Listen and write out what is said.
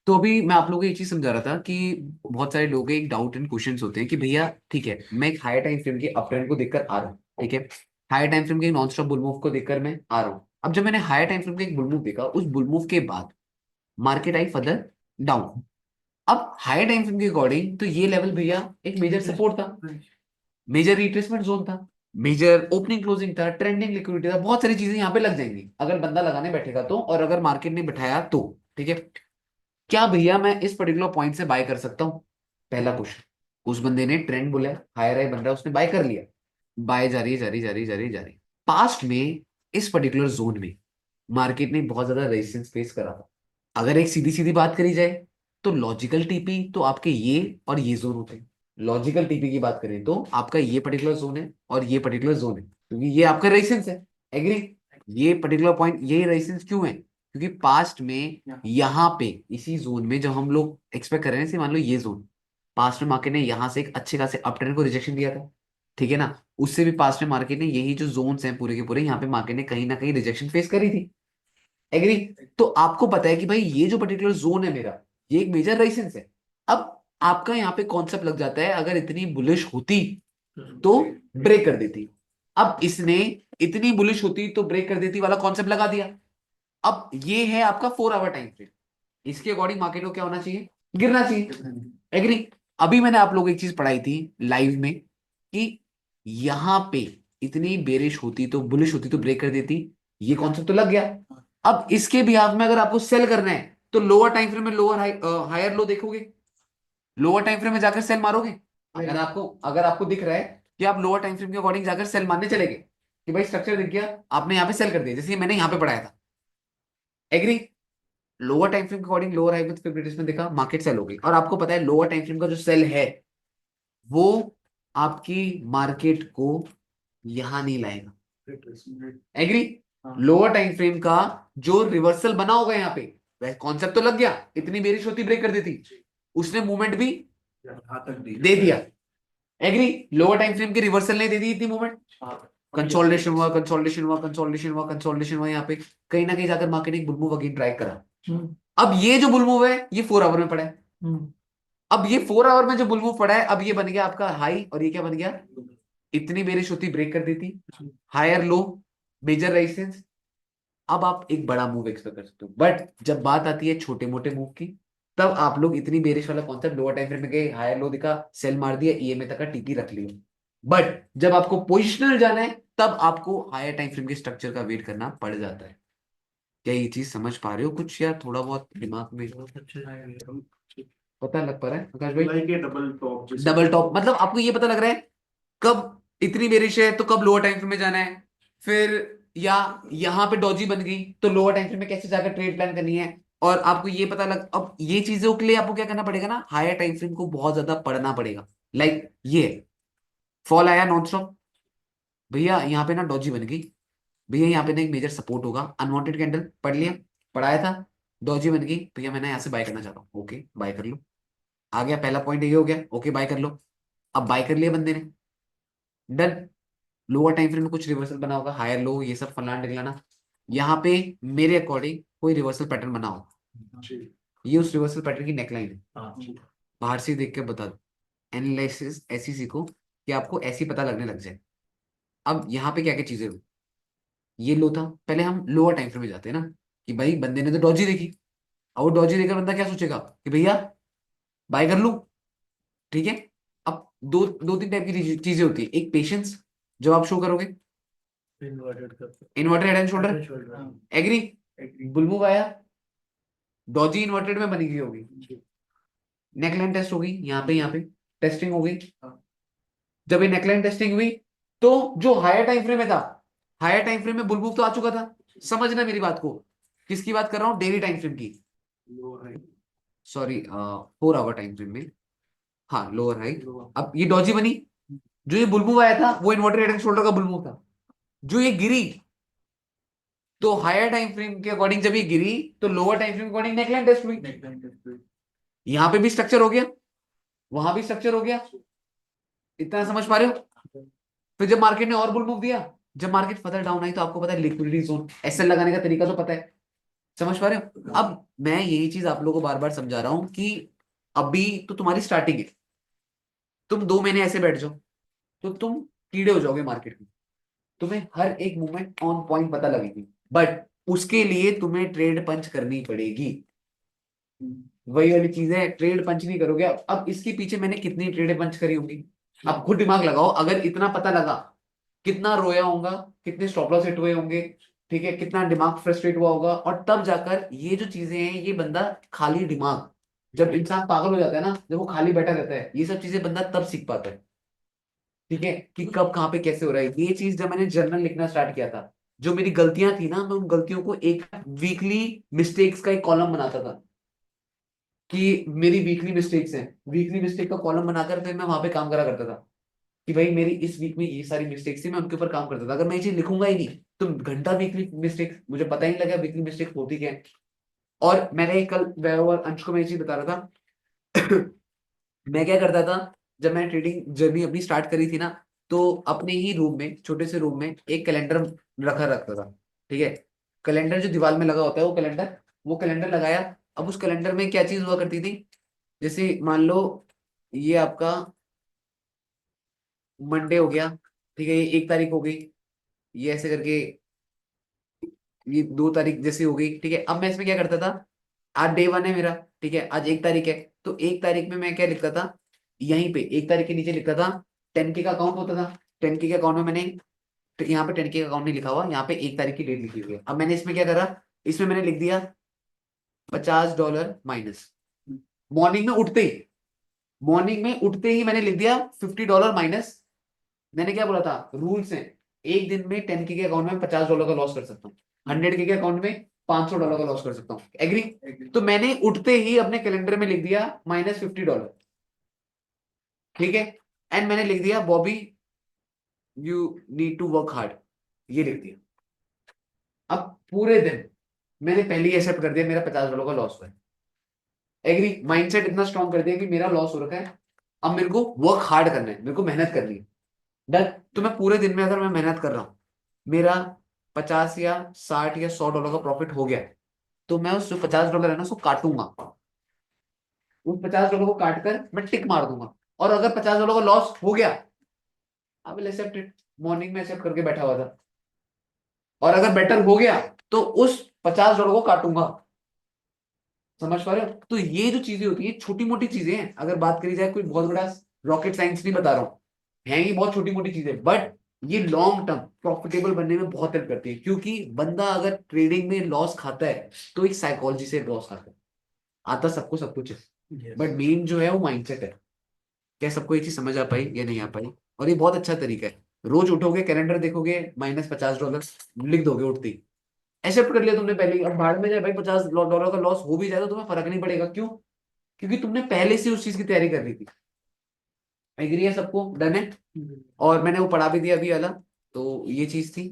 तो अभी मैं आप लोगों को एक चीज समझा रहा था कि बहुत सारे लोगों के एक डाउट एंड क्वेश्चंस होते हैं कि भैया ठीक है, मैं एक हायर टाइम फ्रेम के अप ट्रेंड को देखकर आ रहा हूँ, ठीक है, हायर टाइम फ्रेम के नॉन स्टॉप बुल मूव को देखकर मैं आ रहा हूँ। अब जब मैंने हायर टाइम फ्रेम के एक बुल मूव देखा, उस बुल मूव के बाद मार्केट आई फर्दर डाउन। अब हायर टाइम फ्रेम के अकॉर्डिंग तो ये लेवल भैया एक मेजर सपोर्ट था, मेजर रिट्रेसमेंट जोन था, मेजर ओपनिंग क्लोजिंग था, ट्रेंडिंग लिक्विडिटी था, बहुत सारी चीजें यहाँ पे लग जाएंगी अगर बंदा लगाने बैठेगा तो, और अगर मार्केट ने बिठाया तो। ठीक है, क्या भैया मैं इस पर्टिकुलर पॉइंट से बाय कर सकता हूँ? पहला क्वेश्चन। उस बंदे ने ट्रेंड बोला, हायर हाई बन रहा है, उसने बाय कर लिया, बाय जा रही है, जा रही जा रही जा रही जा रही। पास्ट में इस पर्टिकुलर जोन में मार्केट ने बहुत ज्यादा रेजिस्टेंस फेस करा था। अगर एक सीधी सीधी बात करी जाए तो लॉजिकल टीपी तो आपके ये और ये जोन होते हैं। लॉजिकल टीपी की बात करें तो आपका ये पर्टिकुलर जोन है और ये पर्टिकुलर जोन है, क्योंकि ये आपका रेजिस्टेंस है। एग्री? ये पर्टिकुलर पॉइंट, ये रेजिस्टेंस क्यों है? क्योंकि पास्ट में यहाँ पे इसी जोन में जब हम लोग एक्सपेक्ट कर रहे हैं, जैसे मान लो ये जोन, पास्ट में मार्केट ने यहाँ से एक अच्छे खासे अप ट्रेंड को रिजेक्शन दिया था, ठीक है ना। उससे भी पास्ट में मार्केट ने यही जो जोन्स हैं पूरे के पूरे, यहाँ पे मार्केट ने कहीं ना कहीं रिजेक्शन फेस करी थी। एग्री? तो आपको पता है कि भाई ये जो पर्टिकुलर जोन है मेरा, ये एक मेजर रेजिस्टेंस है। अब आपका यहाँ पे कॉन्सेप्ट लग जाता है, अगर इतनी बुलिश होती तो ब्रेक कर देती। अब इसने इतनी बुलिश होती तो ब्रेक कर देती वाला कॉन्सेप्ट लगा दिया। अब ये है आपका 4 आवर टाइम फ्रेम, इसके अकॉर्डिंग मार्केट को क्या होना चाहिए? गिरना चाहिए। एग्री? अभी मैंने आप लोगों को एक चीज पढ़ाई थी लाइव में कि यहां पे इतनी बेरिश होती तो बुलिश होती तो ब्रेक कर देती, ये कॉन्सेप्ट तो लग गया। अब इसके बिहाफ में अगर आपको सेल करना है तो लोअर टाइम फ्रेम में लोअर हायर लो देखोगे, लोअर टाइम फ्रेम में जाकर सेल मारोगे। अगर आपको दिख रहा है कि आप लोअर टाइम फ्रेम के अकॉर्डिंग जाकर सेल मारने चले गए, कि भाई स्ट्रक्चर दिख गया, आपने यहाँ पे सेल कर दिया, जैसे मैंने यहाँ पे पढ़ाया था। एग्री? लोअर टाइम फ्रेम के अकॉर्डिंग लोअर हाई विथ फिब्रिटिस में देखा, मार्केट सेल हो गई। और आपको पता है लोअर टाइम फ्रेम का जो सेल है वो आपकी मार्केट को यहां नहीं लाएगा। एग्री? लोअर टाइम फ्रेम का जो रिवर्सल बना होगा यहाँ पे, वह कॉन्सेप्ट तो लग गया, इतनी बेरिश होती ब्रेक कर देती, उसने मूवमेंट भी दे दिया। एग्री? लोअर टाइम फ्रेम की रिवर्सल ने दे दी इतनी मूवमेंट, कंसोलिडेशन हुआ, कंसोलिडेशन हुआ, कंसोलिडेशन हुआ, कंसोलिडेशन हुआ, यहाँ पे कहीं ना कहीं जाकर मार्केट एक बुल मूव अगेन ट्राई करा। अब ये जो बुल मूव है ये 4 आवर में पड़ा है। अब ये 4 आवर में जो बुल मूव पड़ा है, अब ये बन गया आपका हाई, और ये क्या बन गया? इतनी बेरिश होती ब्रेक कर देती, हायर लो, मेजर रेजिस्टेंस। अब आप एक बड़ा मूव एक्सपेक्ट कर सकते हो, बट जब बात आती है छोटे मोटे मूव की, तब आप लोग इतनी बेरिश वाला कॉन्सेप्ट, लोअर टाइम फ्रेम में गए, हायर लो दिखा, सेल मार दिया, ईएमए तक का टीपी रख लिया। बट जब आपको पोजिशनल जाना है तब आपको हायर टाइम फ्रेम के स्ट्रक्चर का वेट करना पड़ जाता है। क्या ये चीज समझ पा रहे हो कुछ, या थोड़ा बहुत दिमाग में पता लग पा रहा है आकाश भाई? लाइक ए डबल टॉप जैसे। डबल टॉप मतलब आपको ये पता लग रहा है कब इतनी बेरिश है तो कब लोअर टाइम फ्रेम में जाना है, फिर या यहाँ पे डॉजी बन गई तो लोअर टाइम फ्रेम में कैसे जाकर ट्रेड प्लान करनी है। और आपको ये पता लग, अब ये चीजों के लिए आपको क्या करना पड़ेगा ना, हायर टाइम फ्रेम को बहुत ज्यादा पढ़ना पड़ेगा। लाइक ये फॉल आया नॉन स्टॉप, भैया यहाँ पे ना डॉजी बन गई, भैया यहाँ पे ना एक मेजर सपोर्ट होगा, अनवांटेड कैंडल पढ़ लिया, पढ़ाया था, डॉजी बन गई, भैया मैंने यहाँ से बाय करना चाहता हूँ, ओके बाय कर लो। आ गया पहला पॉइंट, ये हो गया, ओके बाय कर लो। अब बाय कर लिया बंदे ने, डन। लोअर टाइम फ्रेम में कुछ रिवर्सल बना होगा, हायर लो ये सब फलाना ढिलाना, यहाँ पे मेरे अकॉर्डिंग कोई रिवर्सल पैटर्न बना होगा, जी। ये उस रिवर्सल पैटर्न की नेकलाइन है। हाँ जी। बाहर से देख के बता दो, एनालिसिस ऐसी सीखो कि आपको ऐसी पता लगने लग जाए। अब यहाँ पे क्या क्या चीजें हुई, ये लो था, पहले हम लोअर टाइम फ्रेम में जाते हैं ना, कि भाई बंदे ने तो डॉजी देखी, और वो डॉजी देखकर बंदा क्या सोचेगा कि भैया बाय कर लूं, ठीक है। अब दो दो तीन टाइप की चीजें होती है, एक पेशेंस जब आप शो करोगे, इन्वर्टेड करते इन्वर्टेड हेड एंड हैं। Shoulder. Head and shoulder. Agree? Agree. Bull move आया, डॉजी इन्वर्टेड में बनी गई होगी, जी। नेकलाइन टेस्ट होगी, यहाँ पे टेस्टिंग हो गई। हाँ। जब ये नेकलाइन टेस्टिंग हुई तो जो हायर टाइम फ्रेम में था, हायर टाइम फ्रेम में बुल मूव तो आ चुका था। समझना मेरी बात को, किसकी बात कर रहा हूं? डेली टाइम फ्रेम की, lower high. Sorry 4 hour time frame में। हाँ लोअर हाई। लोअर। अब ये डॉजी बनी, जो ये बुल मूव आया था वो इन्वर्टेड हेड एंड शोल्डर का बुल मूव था। जो ये गिरी तो हायर टाइम फ्रेम के अकॉर्डिंग जब ये गिरी तो लोअर टाइम फ्रेम के अकॉर्डिंग नेकलाइन टेस्ट हुई। Neckline test. यहां पे भी स्ट्रक्चर हो गया, वहां भी स्ट्रक्चर हो गया, इतना समझ पा रहे हो? फिर जब मार्केट ने और बुल मूव दिया, जब मार्केट फर्दर डाउन आई तो आपको पता है लिक्विडिटी जोन, एसएल लगाने का तरीका तो पता है, समझ पा रहे हो? अब मैं यही चीज आप लोगों को बार बार समझा रहा हूं कि अभी तो तुम्हारी स्टार्टिंग है, तुम 2 महीने ऐसे बैठ जाओ तो तुम कीड़े हो जाओगे मार्केट में, तुम्हें हर एक मूवमेंट ऑन पॉइंट पता लगेगी, बट उसके लिए तुम्हें ट्रेड पंच करनी पड़ेगी। वही वाली चीज है, ट्रेड पंच नहीं करोगे। अब इसके पीछे मैंने कितनी ट्रेड पंच करी होंगी, अब खुद दिमाग लगाओ। अगर इतना पता लगा, कितना रोया होगा, कितने स्टॉप लॉस हिट हुए होंगे, ठीक है, कितना दिमाग फ्रस्ट्रेट हुआ होगा, और तब जाकर ये जो चीजें हैं, ये बंदा खाली दिमाग, जब इंसान पागल हो जाता है ना, जब वो खाली बैठा रहता है, ये सब चीजें बंदा तब सीख पाता है, ठीक है, कि कब कहाँ पे कैसे हो रहा है। ये चीज जब मैंने जर्नल लिखना स्टार्ट किया था, जो मेरी गलतियां थी ना, मैं उन गलतियों को एक वीकली मिस्टेक्स का एक कॉलम बनाता था कि मेरी वीकली मिस्टेक्स हैं, वीकली मिस्टेक का कॉलम बनाकर फिर मैं वहां पे काम करा करता था कि भाई मेरी इस वीक में ये सारी मिस्टेक्स थी, मैं उनके ऊपर काम करता था। अगर मैं ये चीज लिखूंगा ही नहीं तो घंटा वीकली मिस्टेक, मुझे पता ही नहीं लगा वीकली मिस्टेक होती क्या है। और मैंने कल वैभव और अंश को मैं ये चीज बता रहा था मैं क्या करता था, जब मैंने ट्रेडिंग जर्नी अपनी स्टार्ट करी थी ना, तो अपने ही रूम में, छोटे से रूम में एक कैलेंडर रखा रखता था, ठीक है। कैलेंडर जो दीवार में लगा होता है, वो कैलेंडर लगाया। अब उस कैलेंडर में क्या चीज हुआ करती थी, जैसे मान लो ये आपका मंडे हो गया, ठीक है, ये 1 तारीख हो गई, ये ऐसे करके ये 2 तारीख जैसे हो गई, ठीक है। अब मैं इसमें क्या करता था, आज डे 1 है मेरा, ठीक है, आज 1 तारीख है, तो 1 तारीख में मैं क्या लिखता था, यहीं पे 1 तारीख के नीचे लिखता था 10K का अकाउंट होता था। 10K के अकाउंट में मैंने, तो यहाँ पे 10K का अकाउंट नहीं लिखा हुआ, यहाँ पे 1 तारीख की डेट लिखी हुई है। अब मैंने इसमें क्या करा, इसमें मैंने लिख दिया $50 माइनस। मॉर्निंग में उठते ही मॉर्निंग में उठते ही मैंने लिख दिया $50 माइनस। मैंने क्या बोला था, रूल्स हैं, एक दिन में 10K के अकाउंट में $50 का लॉस कर सकता हूँ, 100K के अकाउंट में $500 का लॉस कर सकता हूँ, एग्री। तो मैंने उठते ही अपने कैलेंडर में लिख दिया -$50, ठीक है। एंड मैंने लिख दिया Bobby you need to work hard, ये लिख दिया। अब पूरे दिन मैंने पहले ही एक्सेप्ट कर दिया मेरा $50 का लॉस हुआ है, एग्री। माइंडसेट इतना स्ट्रॉन्ग कर दिया कि मेरा लॉस हो रखा है, अब मेरे को वर्क हार्ड करना है, मेरे को मेहनत करनी है, डन। तो मैं पूरे दिन में अगर मैं मेहनत कर रहा हूँ, मेरा 50 या 60 या $100 का प्रॉफिट हो गया, तो मैं उस जो $50 है ना, उसको काटूंगा, उस $50 को काट कर मैं टिक मार दूंगा। और अगर $50 का लॉस हो गया, I will accept it, morning में एक्सेप्ट करके बैठा हुआ था। और अगर बेटर हो गया तो उस $50 को काटूंगा। समझ पा रहे हो? तो ये जो चीजें होती है, छोटी मोटी चीजें हैं, अगर बात करी जाए, कोई बहुत बड़ा रॉकेट साइंस नहीं बता रहा हूँ, है ये बहुत छोटी मोटी चीजें, बट ये लॉन्ग टर्म प्रॉफिटेबल बनने में बहुत हेल्प करती है। क्योंकि बंदा अगर ट्रेडिंग में लॉस खाता है तो एक साइकोलॉजी से लॉस खाता है, आता सबको सब कुछ है, बट मेन जो है वो माइंडसेट है। क्या सबको ये चीज समझ आ पाई या नहीं आ पाई? और ये बहुत अच्छा तरीका है, रोज उठोगे, कैलेंडर देखोगे, -$50 लिख दोगे उठते ही, एक्सेप्ट कर लिया तुमने पहले ही। अब भाड़ में जाए भाई, $50 का लॉस हो भी जाए तो तुम्हें फर्क नहीं पड़ेगा, क्यों? क्योंकि तुमने पहले से उस चीज की तैयारी कर ली थी। एग्री है सबको, डन है? और मैंने वो पढ़ा भी दिया अभी वाला, तो ये चीज थी।